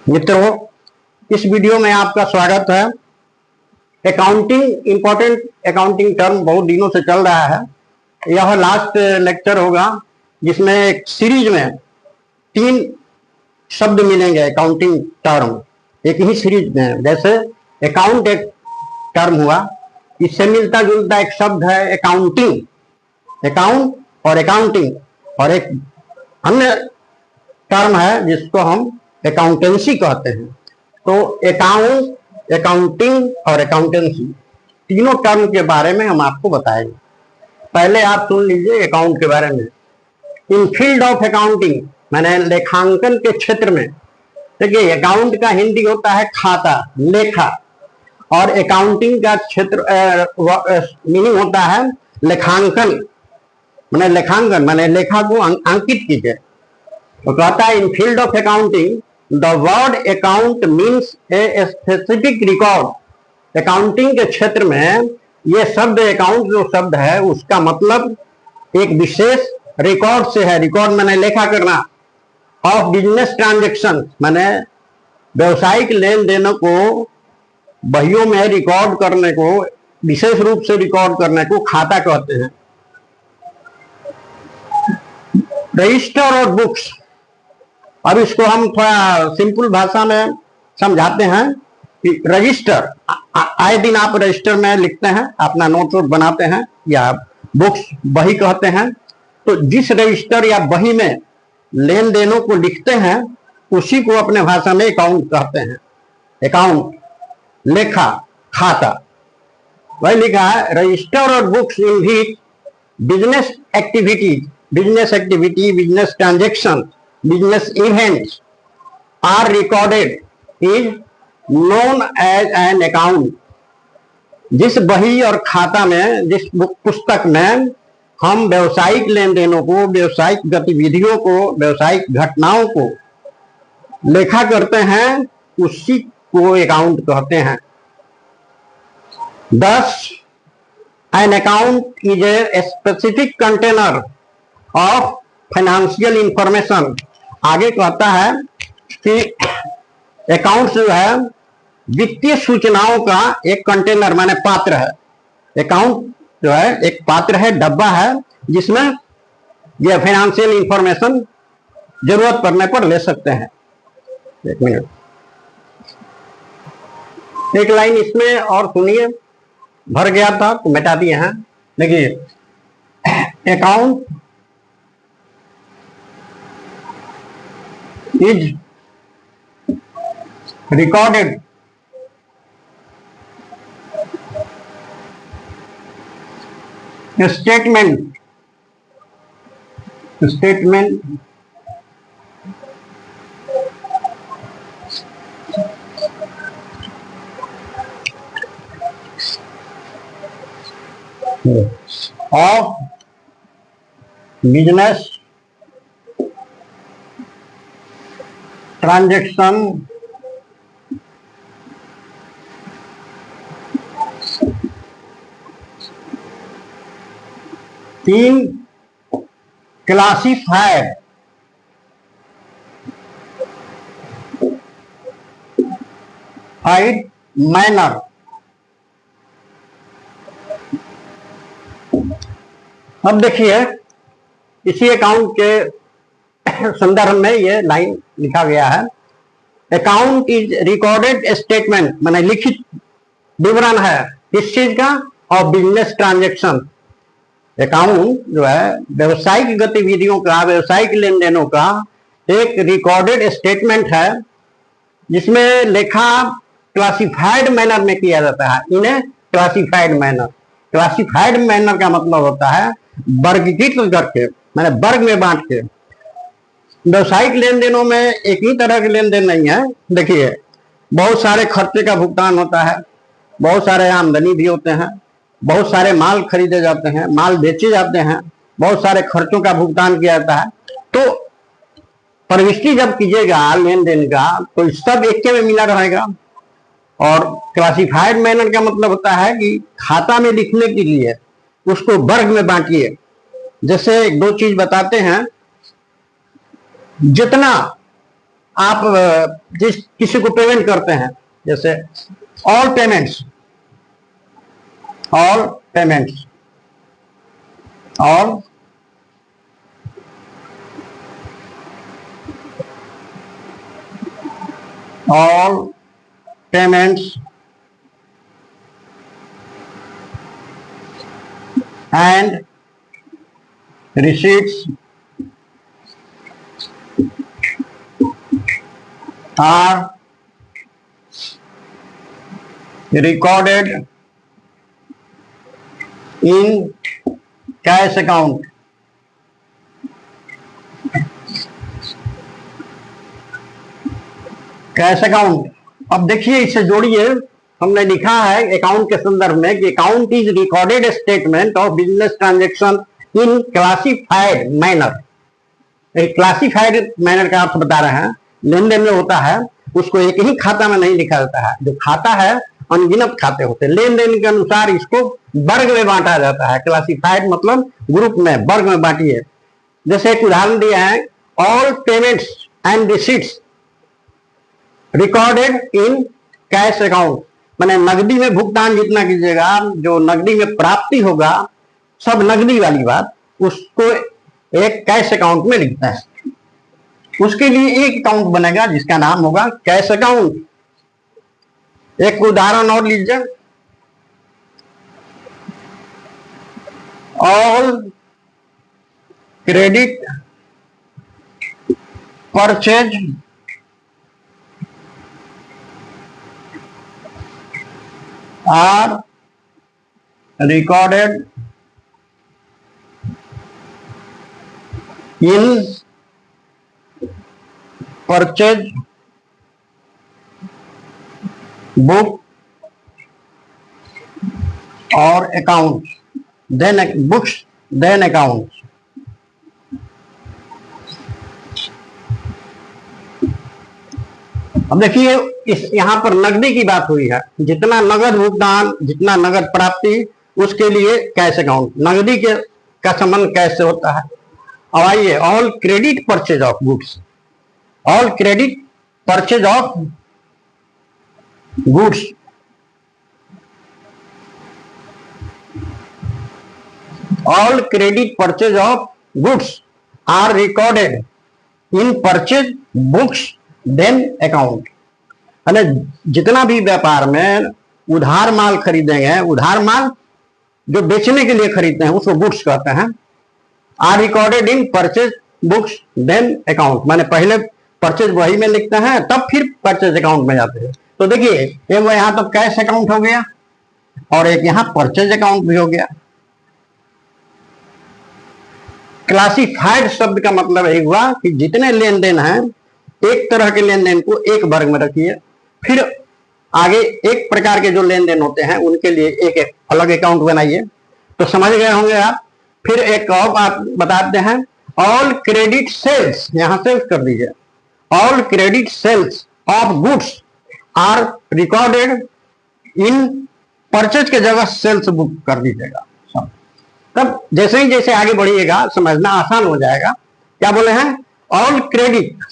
मित्रों, इस वीडियो में आपका स्वागत है। अकाउंटिंग इंपॉर्टेंट अकाउंटिंग टर्म बहुत दिनों से चल रहा है। यह लास्ट लेक्चर होगा जिसमें एक सीरीज में 3 शब्द मिलेंगे अकाउंटिंग टर्म एक ही सीरीज में। जैसे अकाउंट एक टर्म हुआ, इससे मिलता जुलता एक शब्द है अकाउंटिंग, अकाउंट और अकाउंटिंग, और एक अन्य टर्म है जिसको हम अकाउंटेंसी कहते हैं। तो अकाउंट, अकाउंटिंग और अकाउंटेंसी तीनों टर्म के बारे में हम आपको बताएंगे। पहले आप सुन लीजिए अकाउंट के बारे में। इन फील्ड ऑफ अकाउंटिंग माने लेखांकन के क्षेत्र में, देखिए अकाउंट का हिंदी होता है खाता, लेखा, और अकाउंटिंग का क्षेत्र मीनिंग होता है लेखांकन, माने लेखांकन माने लेखा को अंकित कीजिए। तो कहता है in field of accounting the word account means a specific record. Accounting के क्षेत्र में ये शब्द अकाउंट जो शब्द है उसका मतलब एक विशेष रिकॉर्ड से है। रिकॉर्ड माने लेखा करना, ऑफ बिजनेस ट्रांजेक्शन माने व्यवसायिक लेन देनों को बहियों में रिकॉर्ड करने को, विशेष रूप से रिकॉर्ड करने को खाता कहते हैं। रजिस्टर और बुक्स, अब इसको हम थोड़ा सिंपल भाषा में समझाते हैं कि रजिस्टर, आए दिन आप रजिस्टर में लिखते हैं, अपना नोट बनाते हैं, या बुक्स बही कहते हैं। तो जिस रजिस्टर या बही में लेन देनों को लिखते हैं उसी को अपने भाषा में अकाउंट कहते हैं। अकाउंट, लेखा, खाता, वही लिखा है। रजिस्टर और बुक्स इन भी business activity, business transaction, business events are recorded is known as an account। जिस बही और खाता में, जिस पुस्तक में हम व्यवसायिक लेन देनों को, व्यवसायिक गतिविधियों को, व्यवसायिक घटनाओं को लेखा करते हैं उसी को अकाउंट कहते हैं। Thus, an account is a specific container of financial information। आगे कहता है कि अकाउंट जो है वित्तीय सूचनाओं का एक कंटेनर माने पात्र है। अकाउंट जो है एक पात्र है, डब्बा है, जिसमें यह फाइनेंशियल इंफॉर्मेशन जरूरत पड़ने पर ले सकते हैं। एक मिनट, एक लाइन इसमें और सुनिए, भर गया था तो मिटा दिए हैं। देखिए account is recorded statement of business transaction तीन क्लासिफाइड मैनर। अब देखिए इसी अकाउंट के संदर्भ में ये लाइन लिखा गया है। अकाउंट इज रिकॉर्डेड स्टेटमेंट माने लिखित विवरण है इस चीज का, और बिजनेस ट्रांजेक्शन। अकाउंट जो है व्यवसायिक गतिविधियों का, व्यवसायिक लेन देनों का एक रिकॉर्डेड स्टेटमेंट है जिसमें लेखा क्लासिफाइड मैनर में किया जाता है। इन्हें क्लासिफाइड मैनर, क्लासिफाइड मैनर का मतलब होता है वर्गीकृत करके, माने वर्ग में बांट के। व्यवसायिक लेन देनों में एक ही तरह के लेन देन नहीं है। देखिए बहुत सारे खर्चे का भुगतान होता है, बहुत सारे आमदनी भी होते हैं, बहुत सारे माल खरीदे जाते हैं, माल बेचे जाते हैं, बहुत सारे खर्चों का भुगतान किया जाता है। तो प्रविष्टि जब कीजिएगा लेन देन का तो सब एक में मिला रहेगा। और क्लासिफाइड मैनर का मतलब होता है कि खाता में लिखने के लिए उसको वर्ग में बांटिए। जैसे 2 चीज बताते हैं, जितना आप जिस किसी को पेमेंट करते हैं, जैसे all payments, all payments, all payments and receipts are recorded in cash account. Cash account, अब देखिए इससे जोड़िए, हमने लिखा है अकाउंट के संदर्भ में कि account is recorded statement of business transaction in classified manner. Classified manner का अर्थ बता रहे हैं, लेन देन में होता है उसको एक ही खाता में नहीं लिखा जाता है, जो खाता है अनगिनत खाते होते हैं, लेन देन के अनुसार इसको वर्ग में बांटा जाता है। क्लासिफाइड मतलब ग्रुप में, वर्ग में बांटिए। जैसे एक उदाहरण दिया है, all payments and receipts recorded in cash account, मैंने नकदी में भुगतान जितना कीजिएगा, जो नकदी में प्राप्ति होगा, सब नकदी वाली बात, उसको एक कैश अकाउंट में लिखता है। उसके लिए एक अकाउंट बनेगा जिसका नाम होगा कैश अकाउंट। एक उदाहरण और लीजिए, all credit purchase are recorded in purchase book or accounts, then books, then accounts. अब देखिए इस यहाँ पर नकदी की बात हुई है, जितना नगद भुगतान, जितना नगद प्राप्ति, उसके लिए कैश अकाउंट, नकदी के का संबंध कैश से होता है। अब आइए, all credit purchase of goods, all credit purchase of goods, all credit purchase of goods are recorded in purchase books then account. अरे जितना भी व्यापार में उधार माल खरीदेंगे, उधार माल जो बेचने के लिए खरीदते हैं उसको गुड्स कहते हैं। Are recorded in purchase books then account, मैंने पहले परचेज वही में लिखते हैं, तब फिर परचेज अकाउंट में जाते हैं। तो देखिए एक यहाँ तो कैश अकाउंट हो गया और एक यहाँ परचेज अकाउंट भी हो गया। क्लासिफाइड शब्द का मतलब यही हुआ कि जितने लेन देन हैं, एक तरह के लेन देन को एक वर्ग में रखिए, फिर आगे एक प्रकार के जो लेन देन होते हैं उनके लिए एक अलग अकाउंट बनाइए। तो समझ गए होंगे आप। फिर एक और बात बताते हैं, ऑल क्रेडिट सेल्स, यहां सेल्स कर दीजिए, all credit sales of goods are recorded in purchase के जगह सेल्स बुक कर दीजिएगा। तब जैसे ही जैसे आगे बढ़िएगा समझना आसान हो जाएगा। क्या बोले हैं, all credit,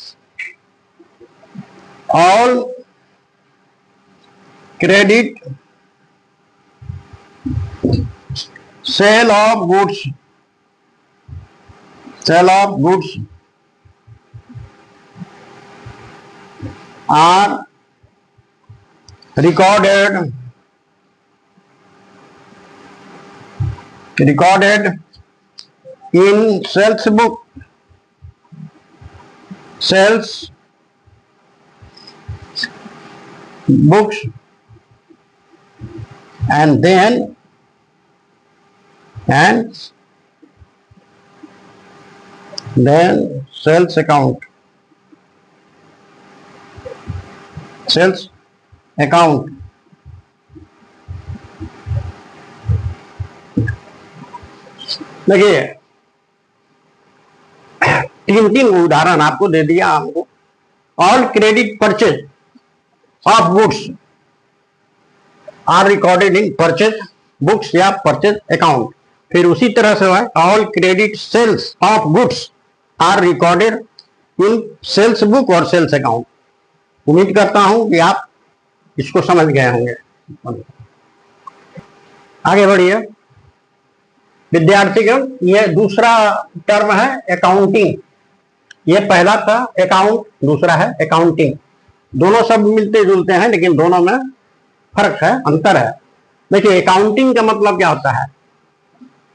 all credit sale of goods, sale of goods are recorded in sales book, sales books, and then sales account, sales account। देखिए तीन उदाहरण आपको दे दिया हमको। All credit purchase of goods are recorded in purchase books या purchase account. फिर उसी तरह से है, all credit sales of goods are recorded in sales book और सेल्स अकाउंट। उम्मीद करता हूं कि आप इसको समझ गए होंगे। आगे बढ़िए विद्यार्थीगण, यह दूसरा टर्म है अकाउंटिंग। ये पहला था अकाउंट, दूसरा है अकाउंटिंग। दोनों शब्द मिलते जुलते हैं लेकिन दोनों में फर्क है, अंतर है। देखिए अकाउंटिंग का मतलब क्या होता है।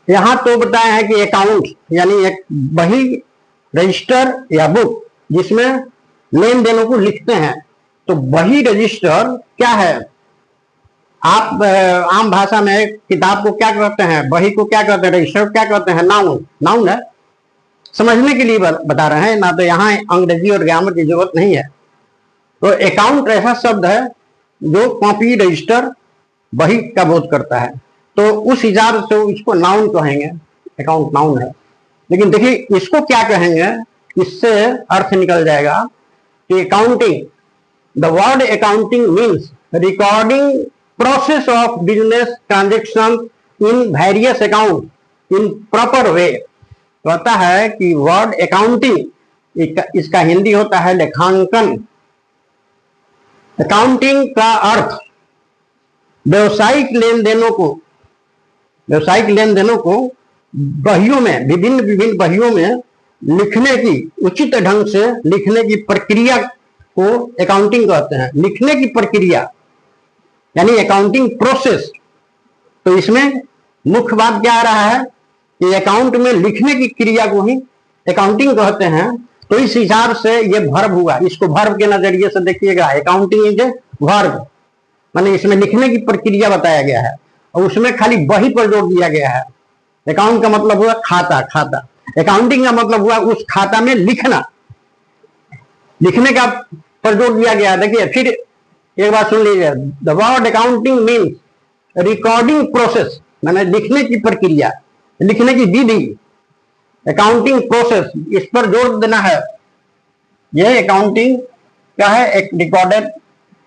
यहां तो बताया है कि अकाउंट यानी एक बही, रजिस्टर या बुक जिसमें लेन देनों को लिखते हैं। तो बही रजिस्टर क्या है, आप आम भाषा में किताब को क्या कहते हैं, बही को क्या कहते हैं, रजिस्टर को क्या कहते हैं, नाउन। नाउन है, समझने के लिए बता रहे हैं ना, तो यहाँ अंग्रेजी और ग्रामर की जरूरत नहीं है। तो अकाउंट ऐसा शब्द है जो कॉपी, रजिस्टर, बही का बोध करता है। तो उस हिसाब से इसको नाउन कहेंगे, अकाउंट नाउन है। लेकिन देखिए इसको क्या कहेंगे, इससे अर्थ निकल जाएगा कि accounting, the word accounting means recording process of business transaction in various account in proper way. कहता है कि वर्ड अकाउंटिंग, इसका हिंदी होता है लेखांकन। अकाउंटिंग का अर्थ व्यवसायिक लेन देनों को बहियों में, विभिन्न बहियों में लिखने की, उचित ढंग से लिखने की प्रक्रिया को अकाउंटिंग कहते हैं। लिखने की प्रक्रिया यानी अकाउंटिंग प्रोसेस। तो इसमें मुख्य बात क्या आ रहा है कि अकाउंट में लिखने की क्रिया को ही अकाउंटिंग कहते हैं। तो इस हिसाब से ये वर्ब हुआ, इसको वर्ब के नजरिए से देखिएगा। अकाउंटिंग इज ए वर्ब, माने इसमें लिखने की प्रक्रिया बताया गया है और उसमें खाली बही पर जोर दिया गया है। अकाउंट का मतलब हुआ खाता, खाता। अकाउंटिंग का मतलब हुआ उस खाता में लिखना, लिखने का पर जोर दिया गया। देखिए फिर एक बात सुन लीजिए, the word accounting means recording process, माने लिखने की प्रक्रिया, लिखने की विधि। अकाउंटिंग प्रोसेस, इस पर जोर देना है। यह अकाउंटिंग क्या है, एक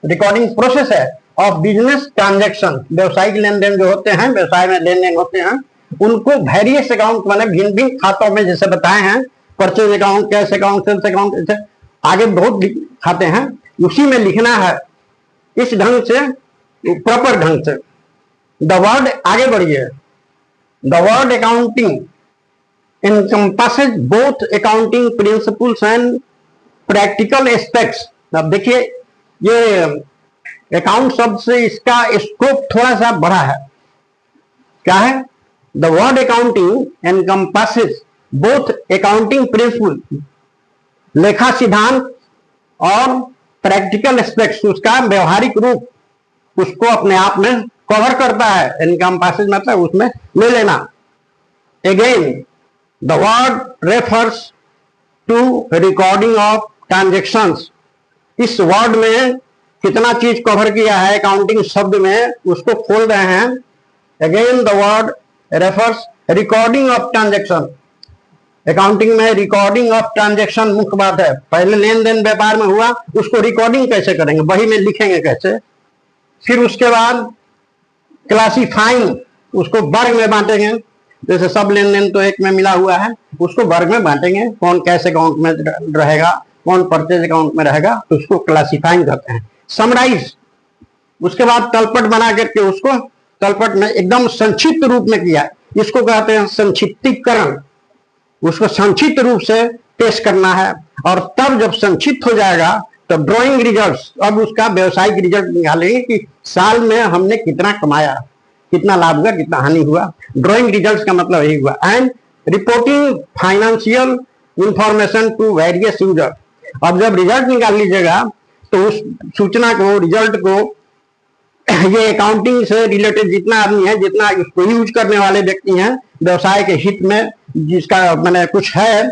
रिकॉर्डिंग प्रोसेस है ऑफ बिजनेस ट्रांजेक्शन। व्यवसायिक लेन देन जो होते हैं, व्यवसाय में लेन देन होते हैं, उनको वेरियस अकाउंट माने भिन्न भिन्न खातों में जैसे बताए हैं, purchase account, cash account, sales account, ऐसे आगे बहुत खाते हैं, उसी में लिखना है इस ढंग से, प्रॉपर ढंग से। द वर्ड, आगे बढ़िए, the word accounting encompasses both accounting principles and practical aspects। अब देखिए ये अकाउंट शब्द से इसका स्कोप थोड़ा सा बड़ा है। क्या है, the word accounting encompasses both accounting principle, लेखा सिद्धांत, और प्रैक्टिकल एस्पेक्ट्स, उसका व्यवहारिक रूप, उसको अपने आप में कवर करता है। एनकम्पासेस मतलब उसमें ले लेना। Again the word refers to recording of transactions. इस वर्ड में कितना चीज कवर किया है अकाउंटिंग शब्द में, उसको खोल रहे हैं। Again the word refers recording of transaction. Accounting में रिकॉर्डिंग ऑफ ट्रांजेक्शन मुख्य बात है। पहले लेन देन व्यापार में हुआ, उसको रिकॉर्डिंग कैसे करेंगे, वही में लिखेंगे कैसे। फिर उसके बाद क्लासिफाइंग, उसको वर्ग में बांटेंगे। जैसे सब लेन देन तो एक में मिला हुआ है, उसको वर्ग में बांटेंगे, कौन कैश अकाउंट में रहेगा, कौन परचेज अकाउंट में रहेगा, तो उसको क्लासिफाइंग कहते हैं। समराइज, उसके बाद तलपट बना करके उसको तलपट में एकदम संक्षिप्त रूप में किया, इसको कहते हैं संक्षिप्तीकरण। उसको संक्षिप्त रूप से पेश करना है, और तब जब संक्षिप्त हो जाएगा तो ड्राइंग रिजल्ट्स, अब उसका व्यवसायिक रिजल्ट निकालेंगे कि साल में हमने कितना कमाया, कितना लाभ हुआ, कितना हानि हुआ। ड्राइंग रिजल्ट्स का मतलब यही हुआ। And reporting financial information to various user. अब जब रिजल्ट निकाल लीजिएगा तो उस सूचना को, रिजल्ट को, ये अकाउंटिंग से रिलेटेड जितना आदमी है, जितना इसको यूज करने वाले व्यक्ति हैं, व्यवसाय के हित में जिसका मैंने कुछ है,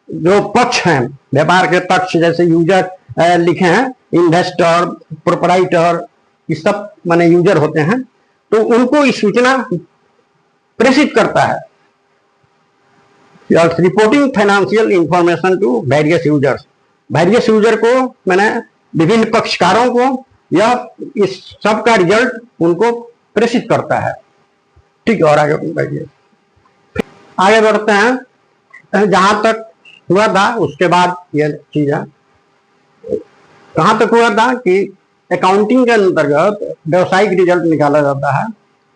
जो पक्ष हैं व्यापार के पक्ष, जैसे यूजर लिखे हैं, इन्वेस्टर, प्रोपराइटर, ये सब माने यूजर होते हैं, तो उनको ये सूचना प्रेषित करता है। Reporting financial information to various users. Various user को मैंने विभिन्न पक्षकारों को यह इस सब का रिजल्ट उनको प्रेषित करता है। ठीक है, और आगे बढ़िए, आगे बढ़ते हैं। जहां तक हुआ था। उसके बाद यह चीज है, कहां तक हुआ था कि अकाउंटिंग के अंतर्गत व्यवसायिक रिजल्ट निकाला जाता है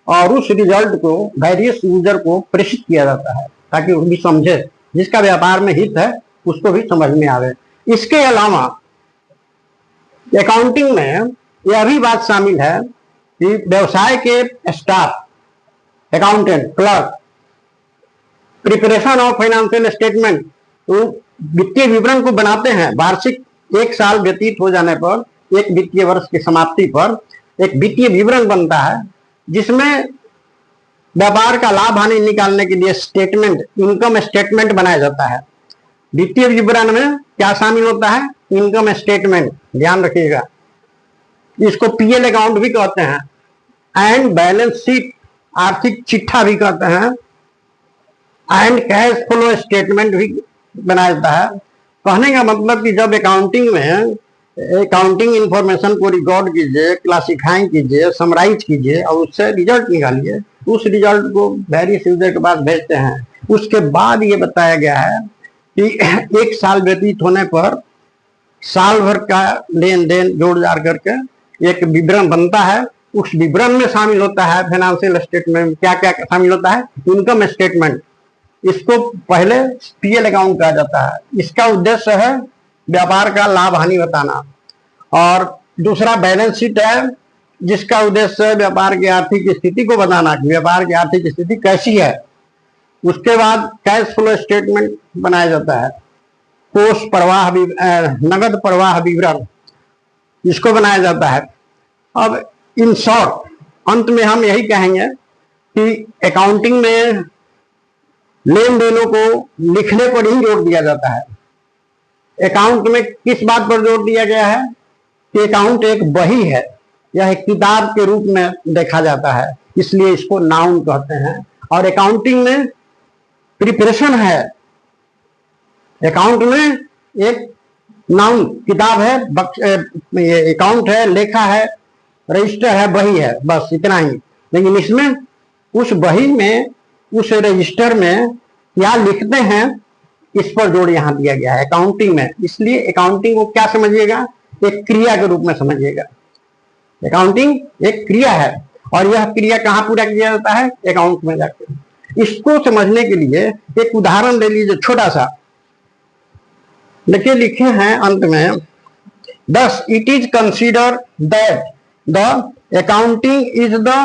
और उस रिजल्ट को वेरियस यूजर को प्रेषित किया जाता है ताकि वो भी समझे, जिसका व्यापार में हित है उसको भी समझ में आवे। इसके अलावा अकाउंटिंग में यह भी बात शामिल है कि व्यवसाय के staff, accountant, clerk, preparation of financial statement, तो वित्तीय विवरण को बनाते हैं। वार्षिक 1 साल व्यतीत हो जाने पर, एक वित्तीय वर्ष की समाप्ति पर एक वित्तीय विवरण बनता है जिसमें व्यापार का लाभ हानि निकालने के लिए स्टेटमेंट, इनकम स्टेटमेंट बनाया जाता है। वित्तीय विवरण में क्या शामिल होता है? इनकम स्टेटमेंट, ध्यान रखिएगा। इसको पीएल अकाउंट भी कहते हैं, एंड बैलेंस शीट, आर्थिक चिट्ठा भी कहते हैं, एंड कैश फ्लो स्टेटमेंट भी बनाया जाता है। कहने का मतलब कि जब अकाउंटिंग में अकाउंटिंग इंफॉर्मेशन को रिकॉर्ड कीजिए, क्लासिफाई कीजिए, समराइज कीजिए और उससे रिजल्ट निकालिए, उस रिजल्ट को वेरियस यूजर के पास भेजते हैं। उसके बाद ये बताया गया है कि 1 साल व्यतीत होने पर साल भर का लेन देन जोड़ जाड़ करके एक विवरण बनता है। उस विवरण में शामिल होता है फाइनेंशियल स्टेटमेंट, क्या क्या शामिल होता है? Income statement. इसको पहले पीएल अकाउंट कहा जाता है। इसका उद्देश्य है व्यापार का लाभ हानि बताना। और दूसरा बैलेंस शीट है, जिसका उद्देश्य है व्यापार की आर्थिक स्थिति को बताना कि व्यापार की आर्थिक स्थिति कैसी है। उसके बाद कैश फ्लो स्टेटमेंट बनाया जाता है। कोष प्रवाह, नगद प्रवाह विवरण, इसको बनाया जाता है। अब इन शॉर्ट अंत में हम यही कहेंगे कि अकाउंटिंग में लेन देनों को लिखने पर ही जोर दिया जाता है। अकाउंट में किस बात पर जोर दिया गया है कि अकाउंट एक बही है, यह एक किताब के रूप में देखा जाता है, इसलिए इसको नाउन कहते हैं। और अकाउंटिंग में प्रिपरेशन है, अकाउंट में एक नाउन किताब है, अकाउंट है, लेखा है, रजिस्टर है, बही है, बस इतना ही। लेकिन इसमें उस बही में, उस रजिस्टर में क्या लिखते हैं, इस पर जोर यहां दिया गया है अकाउंटिंग में। इसलिए अकाउंटिंग को क्या समझिएगा? एक क्रिया के रूप में समझिएगा। अकाउंटिंग एक क्रिया है और यह क्रिया कहां पूरा किया जाता है? अकाउंट में जाकर। इसको समझने के लिए एक उदाहरण ले लीजिए, छोटा सा लिखे हैं अंत में, thus it is considered that the accounting is the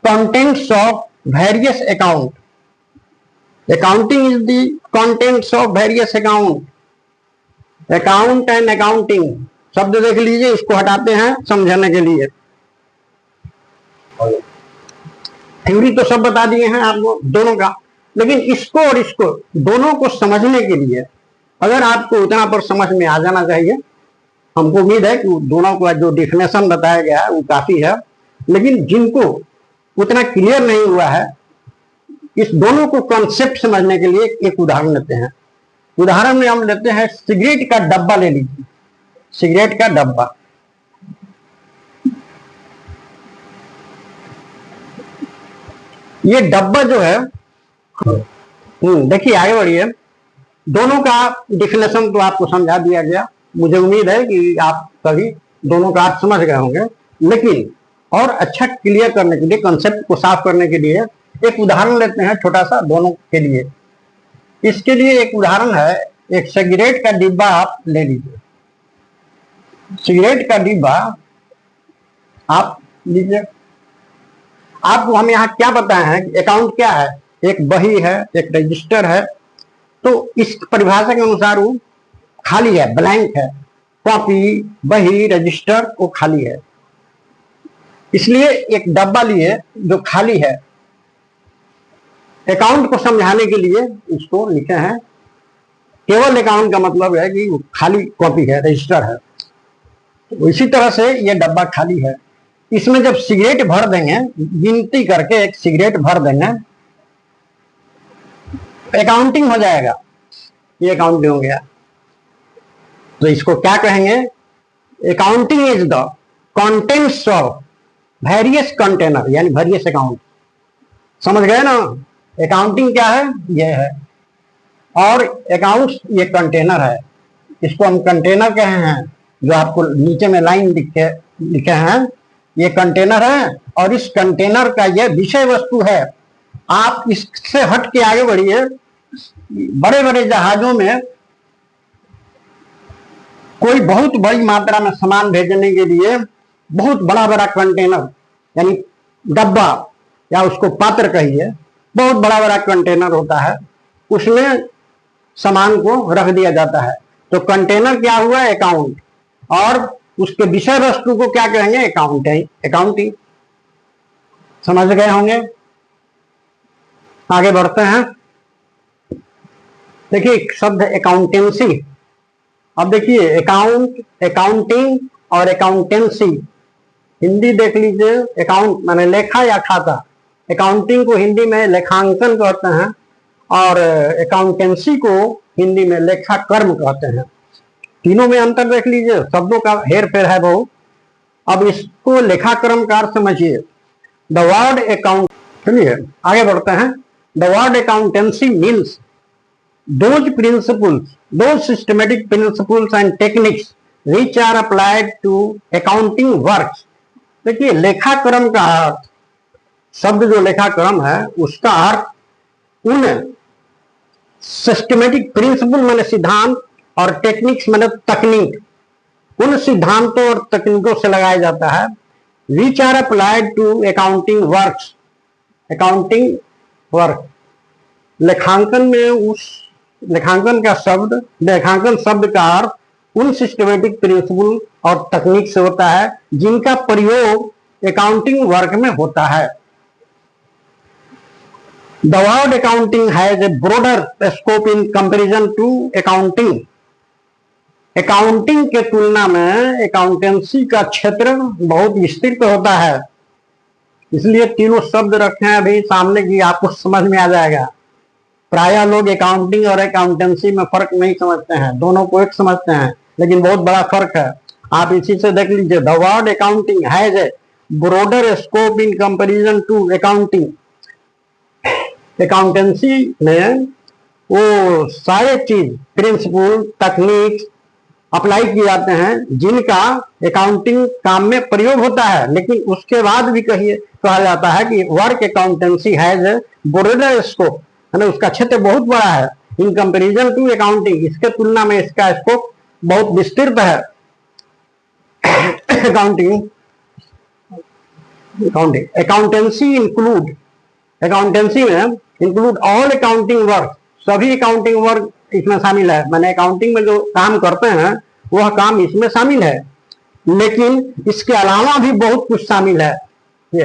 contents of various account. Accounting is the contents of various account. Account and accounting शब्द देख लीजिए, इसको हटाते हैं समझने के लिए। थ्योरी तो सब बता दिए हैं आपको दोनों का, लेकिन इसको और इसको दोनों को समझने के लिए अगर आपको उतना पर समझ में आ जाना चाहिए। हमको उम्मीद है कि दोनों का जो डिफिनेशन बताया गया है वो काफी है, लेकिन जिनको उतना क्लियर नहीं हुआ है, इस दोनों को कॉन्सेप्ट समझने के लिए एक उदाहरण लेते हैं। उदाहरण में हम लेते हैं सिगरेट का डब्बा ले लीजिए। सिगरेट का डब्बा, ये डब्बा जो है, देखिए आगे बढ़िए। दोनों का डिफिनेशन तो आपको समझा दिया गया। मुझे उम्मीद है कि आप सभी दोनों का अर्थ समझ गए होंगे, लेकिन और अच्छा क्लियर करने के लिए, कॉन्सेप्ट को साफ करने के लिए एक उदाहरण लेते हैं छोटा सा दोनों के लिए। इसके लिए एक उदाहरण है, एक सिगरेट का डिब्बा आप ले लीजिए। सिगरेट का डिब्बा आप लीजिए। आपको हम यहाँ क्या बताए हैं कि अकाउंट क्या है? एक बही है, एक रजिस्टर है। तो इस परिभाषा के अनुसार वो खाली है, ब्लैंक है। कॉपी, बही, रजिस्टर वो खाली है, इसलिए एक डब्बा लिए जो खाली है। अकाउंट को समझाने के लिए इसको लिखे हैं। केवल अकाउंट का मतलब है कि वो खाली कॉपी है, रजिस्टर है। तो इसी तरह से ये डब्बा खाली है। इसमें जब सिगरेट भर देंगे, गिनती करके एक सिगरेट भर देंगे, अकाउंटिंग हो जाएगा। ये अकाउंटिंग हो गया। तो इसको क्या कहेंगे? Accounting is the contents of various container, यानी वेरियस अकाउंट। समझ गए ना? अकाउंटिंग क्या है? ये है। और अकाउंट्स ये कंटेनर है, इसको हम कंटेनर कहे हैं। जो आपको नीचे में लाइन लिखे हैं ये कंटेनर है, और इस कंटेनर का ये विषय वस्तु है। आप इससे हट के आगे बढ़िए। बड़े बड़े जहाजों में कोई बहुत बड़ी मात्रा में सामान भेजने के लिए बहुत बड़ा बड़ा कंटेनर यानी डब्बा या उसको पात्र कहिए, बहुत बड़ा बड़ा कंटेनर होता है, उसमें सामान को रख दिया जाता है। तो कंटेनर क्या हुआ? अकाउंट। और उसके विषय वस्तु को क्या कहेंगे? अकाउंटिंग। समझ गए होंगे। आगे बढ़ते हैं। देखिए शब्द अकाउंटेंसी। अब देखिए अकाउंट, अकाउंटिंग और अकाउंटेंसी। हिंदी देख लीजिए। अकाउंट माने लेखा या खाता। अकाउंटिंग को हिंदी में लेखांकन कहते हैं, और अकाउंटेंसी को हिंदी में लेखा कर्म कहते हैं। तीनों में अंतर देख लीजिए, शब्दों का हेर फेर है बहुत। अब इसको लेखा कर्म का अर्थ समझिए। द वर्ड अकाउंट, चलिए आगे बढ़ते हैं। The word accountancy means those principles, those systematic principles and techniques which are applied to accounting works। देखिए लेखाक्रम का अर्थ, शब्द जो लेखाक्रम है उसका अर्थ उन सिस्टमेटिक प्रिंसिपल माने सिद्धांत और टेक्निक्स माने तकनीक, उन सिद्धांतों और तकनीकों से लगाया जाता है। Which are applied to accounting works, accounting work. लेखांकन में उस लेखांकन का शब्द, लेखांकन शब्द का अर्थ उन सिस्टमेटिक प्रिंसिपल और तकनीक से होता है जिनका प्रयोग अकाउंटिंग वर्क में होता है। The word accounting has a broader scope in comparison to accounting. Accounting के तुलना में अकाउंटेंसी का क्षेत्र बहुत विस्तृत होता है, इसलिए तीनों शब्द रखे हैं अभी सामने की, आपको समझ में आ जाएगा। प्राय लोग अकाउंटिंग और अकाउंटेंसी में फर्क नहीं समझते हैं, दोनों को एक समझते हैं, लेकिन बहुत बड़ा फर्क है। आप इसी से देख लीजिए। The word accounting has a broader scope in comparison to accounting. Accountancy में वो सारे चीज, प्रिंसिपल, तकनीक अप्लाई किए जाते हैं जिनका अकाउंटिंग काम में प्रयोग होता है, लेकिन उसके बाद भी कहा जाता है कि work accountancy has a broader scope, है ना, उसका क्षेत्र बहुत बड़ा है। इन कंपैरिजन टू अकाउंटिंग, इसके तुलना में इसका स्कोप बहुत विस्तृत है। अकाउंटेंसी इंक्लूड, अकाउंटेंसी में इंक्लूड ऑल अकाउंटिंग वर्क, सभी अकाउंटिंग वर्क इसमें शामिल है। मैंने अकाउंटिंग में जो काम करते हैं वह काम इसमें शामिल है, लेकिन इसके अलावा भी बहुत कुछ शामिल है। ये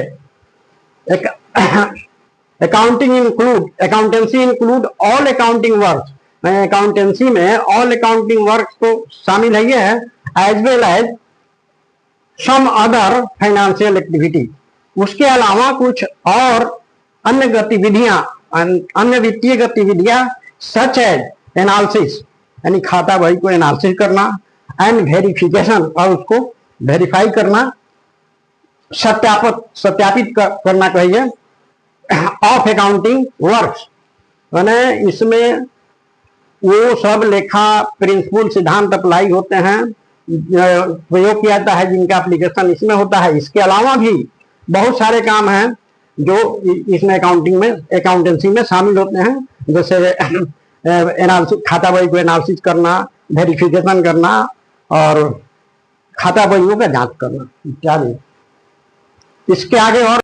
accounting include, accountancy include all accounting work. Accountancy में ऑल अकाउंटिंग वर्क तो शामिल है, ये है as well as some other financial activity. उसके अलावा कुछ और अन्य गतिविधियां, अन्य वित्तीय गतिविधियां सच एज एनालिसिस, यानी खाता बही को एनालिसिस करना, एंड वेरिफिकेशन, और उसको वेरीफाई करना, सत्यापित करना कहिए, ऑफ अकाउंटिंग वर्क्स। मैंने इसमें वो सब लेखा प्रिंसिपल सिद्धांत अप्लाई होते हैं, प्रयोग किया जाता है, जिनका एप्लीकेशन इसमें होता है। इसके अलावा भी बहुत सारे काम हैं जो इसमें अकाउंटिंग में, अकाउंटेंसी में शामिल होते हैं, जैसे एनालिसिस, खाता बही को एनालिसिस करना, वेरिफिकेशन करना और खाता बहियों का जांच करना इत्यादि। इसके आगे और